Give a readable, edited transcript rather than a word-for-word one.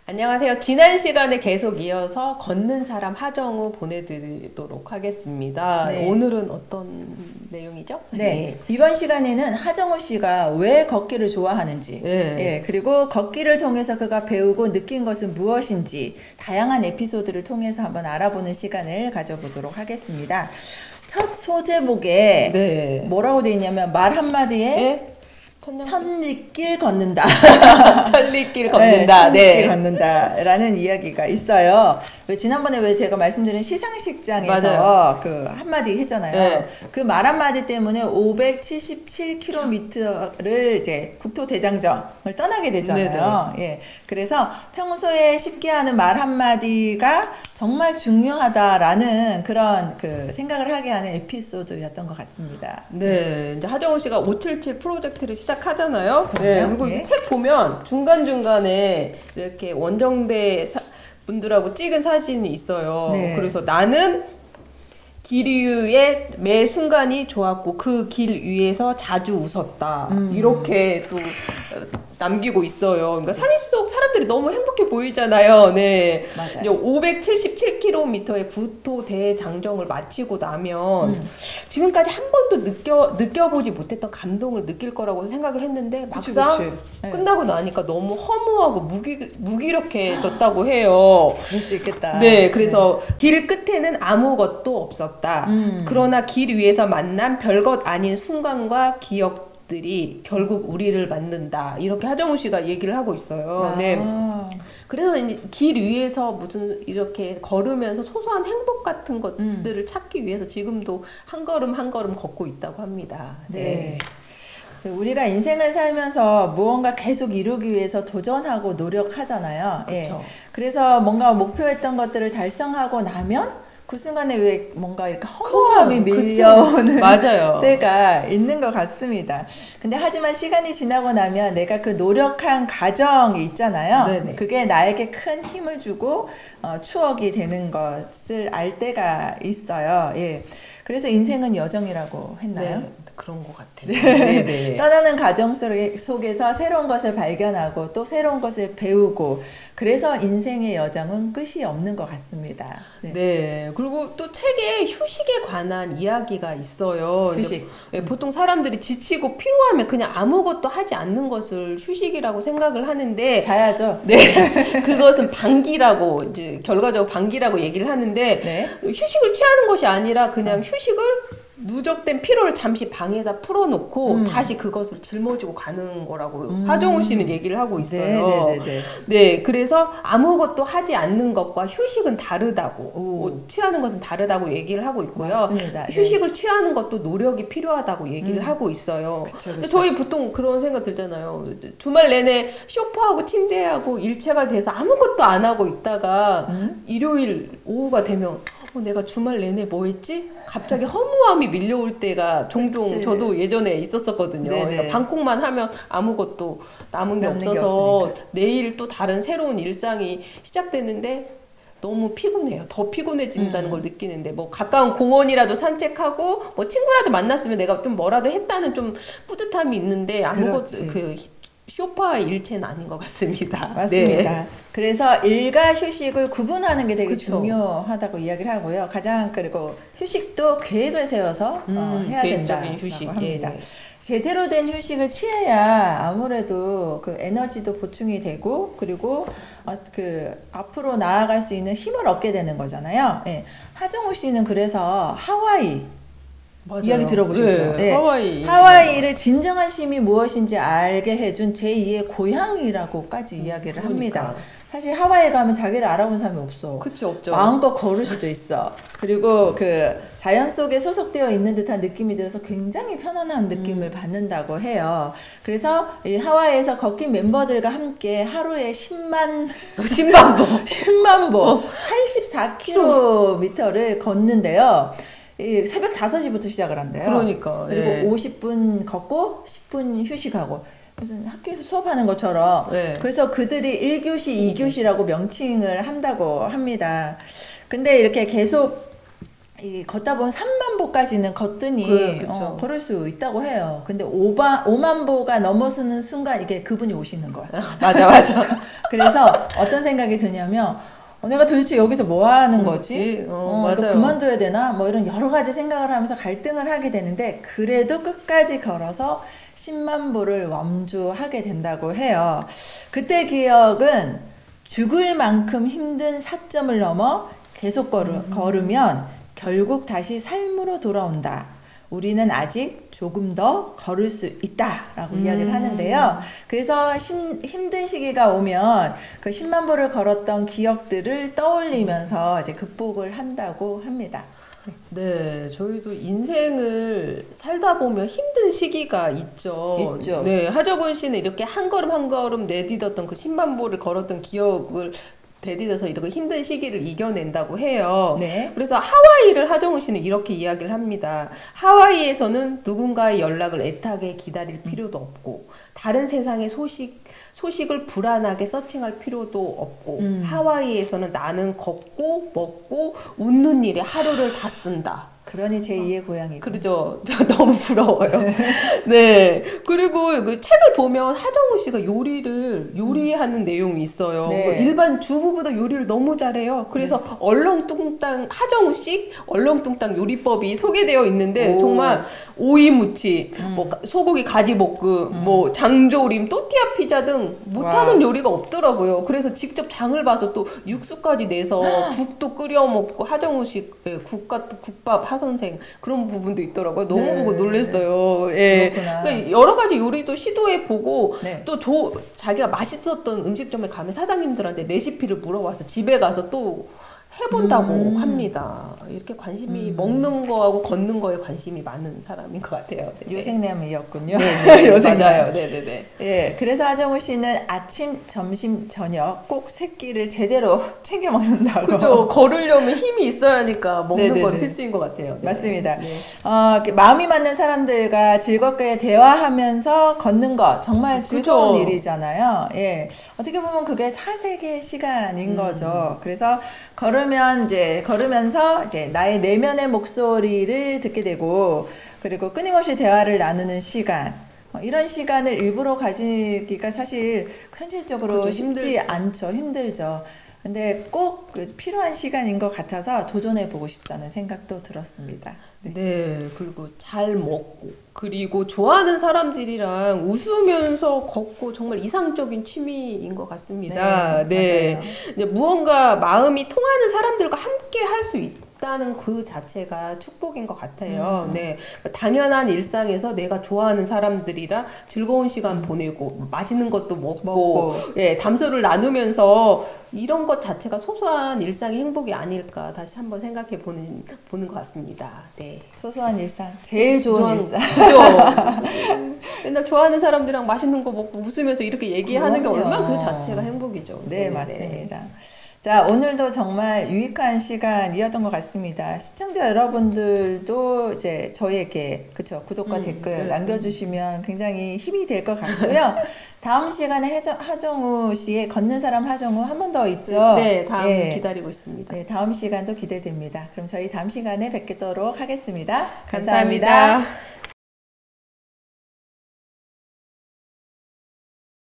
안녕하세요. 지난 시간에 계속 이어서 걷는 사람 하정우 보내드리도록 하겠습니다. 네. 오늘은 어떤 내용이죠? 네. 이번 시간에는 하정우 씨가 왜 걷기를 좋아하는지, 네. 그리고 걷기를 통해서 그가 배우고 느낀 것은 무엇인지 다양한 에피소드를 통해서 한번 알아보는 시간을 가져보도록 하겠습니다. 첫 소제목에 네. 뭐라고 되어 있냐면 말 한마디에 네? 천리길 걷는다. 천리길 걷는다. 네, 천리길 네. 걷는다라는 이야기가 있어요. 지난번에 왜 제가 말씀드린 시상식장에서 맞아요. 그 한마디 했잖아요. 네. 그 말 한마디 때문에 577km를 이제 국토대장정을 떠나게 되잖아요. 예. 그래서 평소에 쉽게 하는 말 한마디가 정말 중요하다라는 그런 그 생각을 하게 하는 에피소드였던 것 같습니다. 네, 이제 하정우 씨가 577 프로젝트를 시작하잖아요. 네, 그럼요. 그리고 네. 이 책 보면 중간중간에 이렇게 원정대 분들하고 찍은 사진이 있어요. 네. 그래서 나는 길 위의 매 순간이 좋았고 그 길 위에서 자주 웃었다. 이렇게 또 남기고 있어요. 그러니까 사진 속 사람들이 너무 행복해 보이잖아요. 네. 맞아요. 이제 577km의 국토 대장정을 마치고 나면 지금까지 한 번도 느껴보지 못했던 감동을 느낄 거라고 생각을 했는데 막상 그치. 네. 끝나고 나니까 너무 허무하고 무기력해졌다고 해요. 그럴 수 있겠다. 네, 그래서 길 끝에는 아무것도 없었다. 그러나 길 위에서 만난 별것 아닌 순간과 기억들이 결국 우리를 만든다. 이렇게 하정우 씨가 얘기를 하고 있어요. 네. 그래서 이제 길 위에서 무슨 이렇게 걸으면서 소소한 행복 같은 것들을 찾기 위해서 지금도 한 걸음 한 걸음 걷고 있다고 합니다. 네. 우리가 인생을 살면서 무언가 계속 이루기 위해서 도전하고 노력하잖아요. 그렇죠. 그래서 뭔가 목표했던 것들을 달성하고 나면 그 순간에 왜 뭔가 이렇게 허무함이 밀려오는 맞아요. 때가 있는 것 같습니다. 근데 하지만 시간이 지나고 나면 내가 그 노력한 과정이 있잖아요. 네네. 그게 나에게 큰 힘을 주고 추억이 되는 것을 알 때가 있어요. 예. 그래서 인생은 여정이라고 했나요? 네, 그런 것 같아요. 네, 네. 떠나는 과정 속에서 새로운 것을 발견하고 또 새로운 것을 배우고 그래서 인생의 여정은 끝이 없는 것 같습니다. 네. 네. 그리고 또 책에 휴식에 관한 이야기가 있어요. 휴식. 네, 보통 사람들이 지치고 피로하면 그냥 아무것도 하지 않는 것을 휴식이라고 생각을 하는데 자야죠. 네. 그것은 방기라고 이제 결과적으로 방기라고 얘기를 하는데 네. 휴식을 취하는 것이 아니라 그냥 휴식을 누적된 피로를 잠시 방에다 풀어놓고 다시 그것을 짊어지고 가는 거라고 하정우 씨는 얘기를 하고 있어요. 네. 네, 그래서 아무것도 하지 않는 것과 휴식은 다르다고, 취하는 것은 다르다고 얘기를 하고 있고요. 맞습니다. 휴식을 취하는 것도 노력이 필요하다고 얘기를 하고 있어요. 그쵸. 근데 저희 보통 그런 생각 들잖아요. 주말 내내 소파하고 침대하고 일체가 돼서 아무것도 안 하고 있다가 일요일 오후가 되면 내가 주말 내내 뭐 했지? 갑자기 허무함이 밀려올 때가 종종 그치. 저도 예전에 있었었거든요. 네네. 그러니까 방콕만 하면 아무것도 남은 게 남는 게 없어서 없으니까. 내일 또 다른 새로운 일상이 시작되는데 너무 피곤해요. 더 피곤해진다는 걸 느끼는데 뭐 가까운 공원이라도 산책하고 뭐 친구라도 만났으면 내가 좀 뭐라도 했다는 좀 뿌듯함이 있는데 아무것도 그렇지. 쇼파의 일체는 아닌 것 같습니다. 맞습니다. 네. 그래서 일과 휴식을 구분하는 게 되게 그쵸. 중요하다고 이야기를 하고요. 가장 그리고 휴식도 계획을 세워서 해야 된다고 계획적인 휴식. 합니다. 예. 제대로 된 휴식을 취해야 아무래도 그 에너지도 보충이 되고 그리고 그 앞으로 나아갈 수 있는 힘을 얻게 되는 거잖아요. 예. 하정우 씨는 그래서 하와이 맞아요. 이야기 들어보셨죠? 네, 하와이. 하와이를 진정한 쉼이 무엇인지 알게 해준 제2의 고향이라고까지 이야기를 합니다. 그러니까. 사실 하와이 가면 자기를 알아본 사람이 없어. 그치, 없죠. 마음껏 걸을 수도 있어. 그리고 그 자연 속에 소속되어 있는 듯한 느낌이 들어서 굉장히 편안한 느낌을 받는다고 해요. 그래서 이 하와이에서 걷기 멤버들과 함께 하루에 10만 보. 10만 보, 84km를 걷는데요. 새벽 5시부터 시작을 한대요. 그러니까. 그리고 예. 50분 걷고 10분 휴식하고 무슨 학교에서 수업하는 것처럼. 네. 그래서 그들이 1교시, 2교시라고 명칭을 한다고 합니다. 근데 이렇게 계속 이 걷다 보면 3만 보까지는 걷더니 그쵸. 걸을 수 있다고 해요. 근데 5만 보가 넘어서는 순간 이게 그분이 오시는 거야. 맞아. 그래서 어떤 생각이 드냐면 내가 도대체 여기서 뭐 하는 거지? 이거 맞아요. 그만둬야 되나? 뭐 이런 여러 가지 생각을 하면서 갈등을 하게 되는데 그래도 끝까지 걸어서 10만 보를 완주하게 된다고 해요. 그때 기억은 죽을 만큼 힘든 사점을 넘어 계속 걸으면 결국 다시 삶으로 돌아온다. 우리는 아직 조금 더 걸을 수 있다라고 이야기를 하는데요. 그래서 힘든 시기가 오면 그 10만 보를 걸었던 기억들을 떠올리면서 이제 극복을 한다고 합니다. 네, 저희도 인생을 살다 보면 힘든 시기가 있죠. 있죠. 네, 하정운 씨는 이렇게 한 걸음 한 걸음 내딛었던 그 10만 보를 걸었던 기억을 대디뎌서 이렇게 힘든 시기를 이겨낸다고 해요. 네. 그래서 하와이를 하정우 씨는 이렇게 이야기를 합니다. 하와이에서는 누군가의 연락을 애타게 기다릴 필요도 없고 다른 세상의 소식을 불안하게 서칭할 필요도 없고 하와이에서는 나는 걷고 먹고 웃는 일에 하루를 다 쓴다. 그러니 제2의 고향이고. 그러죠. 저 너무 부러워요. 네. 그리고 그 책을 보면 하정우 씨가 요리하는 내용이 있어요. 네. 그 일반 주부보다 요리를 너무 잘해요. 그래서 얼렁뚱땅 하정우식 얼렁뚱땅 요리법이 소개되어 있는데 정말 오이 무치, 뭐 소고기 가지 볶음, 뭐 장조림, 또띠아 피자 등 못하는 요리가 없더라고요. 그래서 직접 장을 봐서 또 육수까지 내서 국도 끓여 먹고 하정우식 국밥 선생 그런 부분도 있더라고요. 너무 네. 보고 놀랐어요. 예. 그러니까 여러 가지 요리도 시도해 보고 네. 또 자기가 맛있었던 음식점에 가면 사장님들한테 레시피를 물어봐서 집에 가서 또 해본다고 합니다. 이렇게 관심이 먹는 거하고 걷는 거에 관심이 많은 사람인 것 같아요. 네. 요생남이었군요. 네, 맞아요. 네네네. 예, 그래서 하정우 씨는 아침, 점심, 저녁 꼭 세 끼를 제대로 챙겨 먹는다고. 그죠. 걸으려면 힘이 있어야 하니까 먹는 네네네. 건 필수인 것 같아요. 네. 맞습니다. 네. 마음이 맞는 사람들과 즐겁게 대화하면서 걷는 것 정말 즐거운 그죠. 일이잖아요. 예, 어떻게 보면 그게 사색의 시간인 거죠. 그래서 걸으면서 이제 나의 내면의 목소리를 듣게 되고 그리고 끊임없이 대화를 나누는 시간. 이런 시간을 일부러 가지기가 사실 현실적으로 그렇죠. 쉽지 힘들죠. 않죠. 힘들죠. 근데 꼭 필요한 시간인 것 같아서 도전해보고 싶다는 생각도 들었습니다. 네, 그리고 잘 먹고, 그리고 좋아하는 사람들이랑 웃으면서 걷고 정말 이상적인 취미인 것 같습니다. 네. 맞아요. 이제 무언가 마음이 통하는 사람들과 함께 할 수 있다는 그 자체가 축복인 것 같아요. 네. 그러니까 당연한 일상에서 내가 좋아하는 사람들이랑 즐거운 시간 보내고, 맛있는 것도 먹고, 예, 담소를 나누면서 이런 것 자체가 소소한 일상의 행복이 아닐까 다시 한번 생각해 보는 것 같습니다. 네. 소소한 일상, 제일 좋은 일상. 그죠? 맨날 좋아하는 사람들이랑 맛있는 거 먹고 웃으면서 이렇게 얘기하는 게 그럼요. 얼마나 그 자체가 행복이죠. 네, 맞습니다. 자, 오늘도 정말 유익한 시간이었던 것 같습니다. 시청자 여러분들도 이제 저희에게 그쵸 구독과 댓글 남겨주시면 굉장히 힘이 될 것 같고요. 다음 시간에 하정우 씨의 걷는 사람 하정우 한 번 더 있죠. 네, 다음 기다리고 있습니다. 네, 다음 시간도 기대됩니다. 그럼 저희 다음 시간에 뵙도록 하겠습니다. 감사합니다.